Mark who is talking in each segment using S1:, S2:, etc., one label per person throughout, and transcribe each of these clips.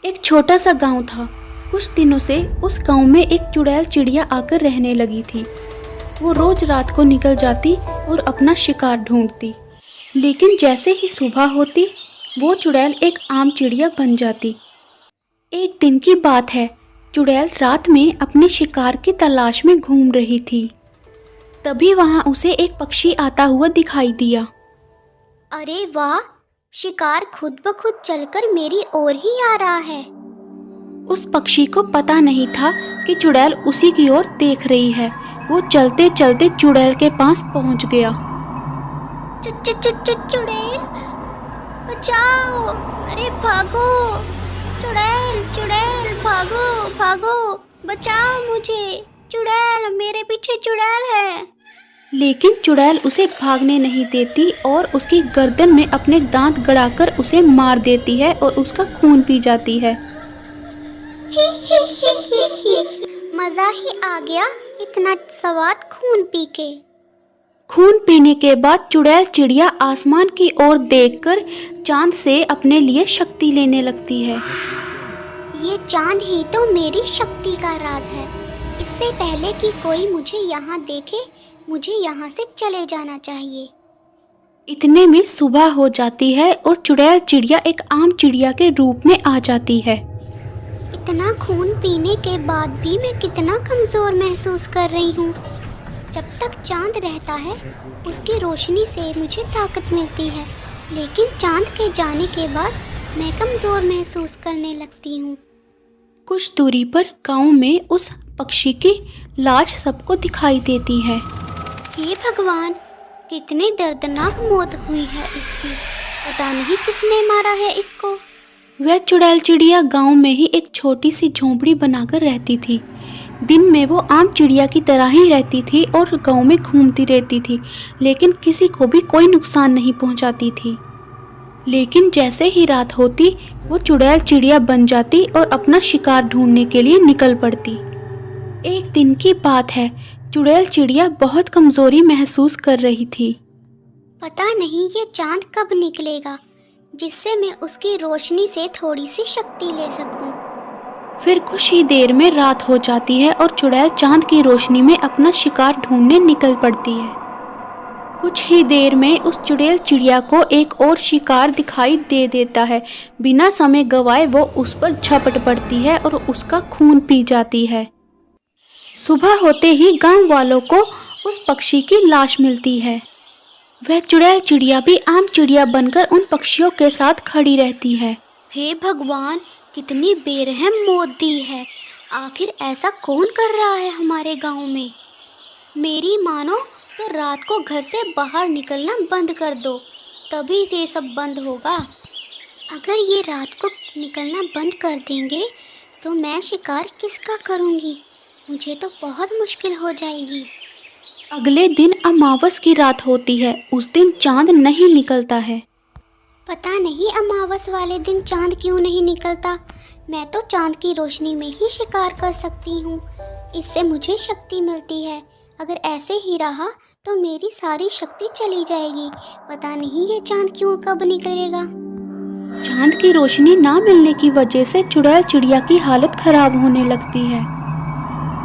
S1: एक छोटा सा गांव था। कुछ दिनों से उस गांव में एक चुड़ैल चिड़िया आकर रहने लगी थी। वो रोज रात को निकल जाती और अपना शिकार ढूंढती, लेकिन जैसे ही सुबह होती वो चुड़ैल एक आम चिड़िया बन जाती। एक दिन की बात है, चुड़ैल रात में अपने शिकार की तलाश में घूम रही थी। तभी वहां उसे एक पक्षी आता हुआ दिखाई दिया।
S2: अरे वाह! शिकार खुद ब खुद चलकर मेरी ओर ही आ रहा है।
S1: उस पक्षी को पता नहीं था कि चुड़ैल उसी की ओर देख रही है। वो चलते चलते चुड़ैल के पास पहुंच गया।
S2: चुड़ैल, बचाओ! अरे भागो! चुड़ैल, चुड़ैल, भागो, भागो! बचाओ मुझे! चुड़ैल, मेरे पीछे चुड़ैल है।
S1: लेकिन चुड़ैल उसे भागने नहीं देती और उसकी गर्दन में अपने दांत गड़ाकर उसे मार देती है और उसका खून पी जाती है।
S2: मजा ही आ गया इतना स्वाद खून पी के।
S1: खून पीने के बाद चुड़ैल चिड़िया आसमान की ओर देखकर चांद से अपने लिए शक्ति लेने लगती है।
S2: ये चांद ही तो मेरी शक्ति का राज है। इससे पहले कि कोई मुझे यहाँ देखे, मुझे यहाँ से चले जाना चाहिए।
S1: इतने में सुबह हो जाती है और चुड़ैल चिड़िया एक आम चिड़िया के रूप में आ जाती है।
S2: इतना खून पीने के बाद भी मैं कितना कमज़ोर महसूस कर रही हूँ। जब तक चांद रहता है उसकी रोशनी से मुझे ताकत मिलती है, लेकिन चांद के जाने के बाद मैं कमज़ोर महसूस करने लगती हूँ।
S1: कुछ दूरी पर गांव में उस पक्षी की लाश सबको दिखाई देती है।
S2: हे भगवान, कितनी दर्दनाक मौत हुई है इसकी। पता नहीं किसने मारा है इसको।
S1: वह चुड़ैल चिड़िया गांव में ही एक छोटी सी झोंपड़ी बनाकर रहती थी। दिन में वो आम चिड़िया की तरह ही रहती थी और गांव में घूमती रहती थी, लेकिन किसी को भी कोई नुकसान नहीं पहुंचाती थी। लेकिन जैसे ही रात होती वो चुड़ैल चिड़िया बन जाती और अपना शिकार ढूंढने के लिए निकल पड़ती। एक दिन की बात है, चुड़ैल चिड़िया बहुत कमजोरी महसूस कर रही थी।
S2: पता नहीं ये चांद कब निकलेगा जिससे मैं उसकी रोशनी से थोड़ी सी शक्ति ले सकूं।
S1: फिर कुछ ही देर में रात हो जाती है और चुड़ैल चांद की रोशनी में अपना शिकार ढूंढने निकल पड़ती है। कुछ ही देर में उस चुड़ैल चिड़िया को एक और शिकार दिखाई दे देता है। बिना समय गंवाए वो उस पर झपट पड़ती है और उसका खून पी जाती है। सुबह होते ही गांव वालों को उस पक्षी की लाश मिलती है। वह चुड़ैल चिड़िया भी आम चिड़िया बनकर उन पक्षियों के साथ खड़ी रहती है।
S2: हे भगवान, कितनी बेरहम मौत दी है। आखिर ऐसा कौन कर रहा है हमारे गांव में? मेरी मानो तो रात को घर से बाहर निकलना बंद कर दो, तभी ये सब बंद होगा। अगर ये रात को निकलना बंद कर देंगे तो मैं शिकार किसका करूँगी? मुझे तो बहुत मुश्किल हो जाएगी।
S1: अगले दिन अमावस की रात होती है। उस दिन चांद नहीं निकलता है।
S2: पता नहीं अमावस वाले दिन चांद क्यों नहीं निकलता। मैं तो चांद की रोशनी में ही शिकार कर सकती हूँ, इससे मुझे शक्ति मिलती है। अगर ऐसे ही रहा तो मेरी सारी शक्ति चली जाएगी। पता नहीं ये चांद क्यों कब निकलेगा।
S1: चांद की रोशनी ना मिलने की वजह से चुड़ैल चिड़िया की हालत खराब होने लगती है।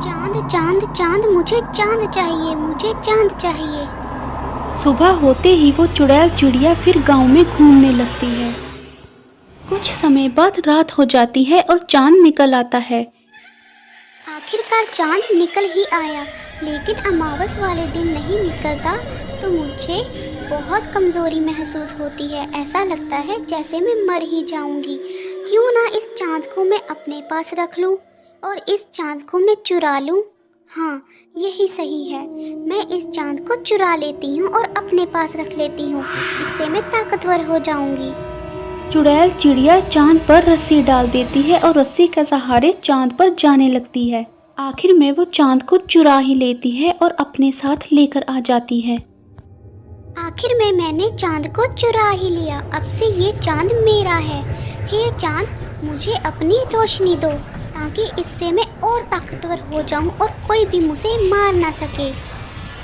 S2: चांद, चांद, चांद, मुझे चांद चाहिए, मुझे चांद चाहिए।
S1: सुबह होते ही वो चुड़ैल चिड़िया फिर गांव में घूमने लगती है। कुछ समय बाद रात हो जाती है और चांद निकल आता है।
S2: आखिरकार चांद निकल ही आया, लेकिन अमावस वाले दिन नहीं निकलता तो मुझे बहुत कमज़ोरी महसूस होती है। ऐसा लगता है जैसे मैं मर ही जाऊंगी। क्यों ना इस चांद को मैं अपने पास रख लूं और इस चांद को मैं चुरा लूं। हाँ, यही सही है। मैं इस चांद को चुरा लेती हूँ और अपने पास रख लेती हूँ। इससे मैं ताकतवर हो जाऊंगी।
S1: चुड़ैल चिड़िया चांद पर रस्सी डाल देती है और रस्सी के सहारे चांद पर जाने लगती है। आखिर में वो चांद को चुरा ही लेती है और अपने साथ लेकर आ जाती है।
S2: आखिर में मैंने चांद को चुरा ही लिया। अब से ये चांद मेरा है। हे चांद, मुझे अपनी रोशनी दो ताकि इससे मैं और ताकतवर हो जाऊं और कोई भी मुझे मार ना सके।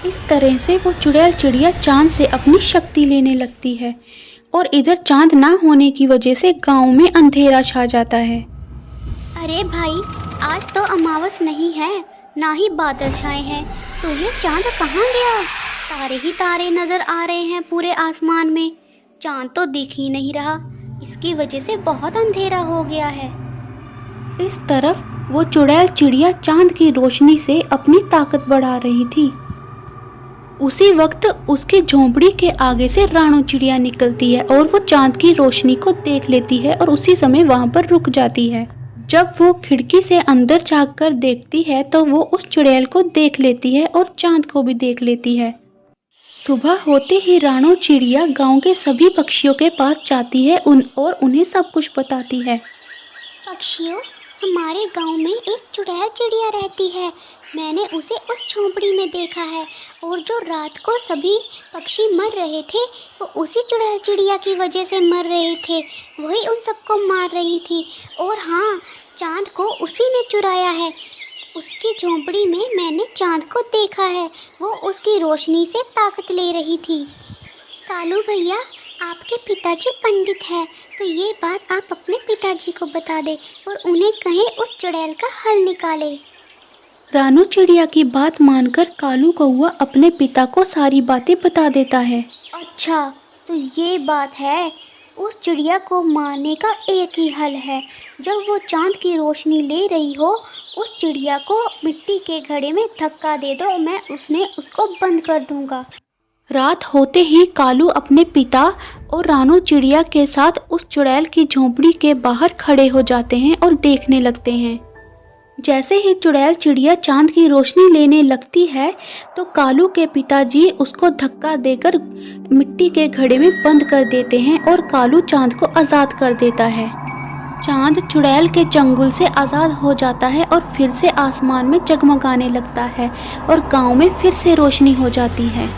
S1: इस तरह से वो चुड़ैल चिड़िया चांद से अपनी शक्ति लेने लगती है और इधर चांद ना होने की वजह से गांव में अंधेरा छा जाता है।
S2: अरे भाई, आज तो अमावस नहीं है, ना ही बादल छाए हैं, तो ये चांद कहाँ गया? तारे ही तारे नजर आ रहे हैं पूरे आसमान में, चांद तो दिख ही नहीं रहा। इसकी वजह से बहुत अंधेरा हो गया है।
S1: इस तरफ वो चुड़ैल चिड़िया चांद की रोशनी से अपनी ताकत बढ़ा रही थी। उसी वक्त उसकी झोंपड़ी के आगे से राणो चिड़िया निकलती है और वो चांद की रोशनी को देख लेती है और उसी समय वहाँ पर रुक जाती है। जब वो खिड़की से अंदर झांककर देखती है तो वो उस चुड़ैल को देख लेती है और चांद को भी देख लेती है। सुबह होते ही राणो चिड़िया गांव के सभी पक्षियों के पास जाती है और उन्हें सब कुछ बताती है।
S2: पक्षियों, हमारे गांव में एक चुड़ैल चिड़िया रहती है। मैंने उसे उस झोंपड़ी में देखा है और जो रात को सभी पक्षी मर रहे थे वो उसी चुड़ैल चिड़िया की वजह से मर रहे थे। वही उन सबको मार रही थी। और हाँ, चांद को उसी ने चुराया है। उसकी झोंपड़ी में मैंने चांद को देखा है, वो उसकी रोशनी से ताकत ले रही थी। कालू भैया, आपके पिताजी पंडित हैं, तो ये बात आप अपने पिताजी को बता दें और उन्हें कहें उस चुड़ैल का हल निकाले।
S1: राणो चिड़िया की बात मानकर कालू कौआ अपने पिता को सारी बातें बता देता है।
S2: अच्छा, तो ये बात है। उस चिड़िया को मारने का एक ही हल है। जब वो चांद की रोशनी ले रही हो, उस चिड़िया को मिट्टी के घड़े में धक्का दे दो, मैं उसमें उसको बंद कर दूंगा।
S1: रात होते ही कालू अपने पिता और राणो चिड़िया के साथ उस चुड़ैल की झोंपड़ी के बाहर खड़े हो जाते हैं और देखने लगते हैं। जैसे ही चुड़ैल चिड़िया चांद की रोशनी लेने लगती है तो कालू के पिताजी उसको धक्का देकर मिट्टी के घड़े में बंद कर देते हैं और कालू चांद को आज़ाद कर देता है। चांद चुड़ैल के चंगुल से आज़ाद हो जाता है और फिर से आसमान में जगमगाने लगता है और गांव में फिर से रोशनी हो जाती है।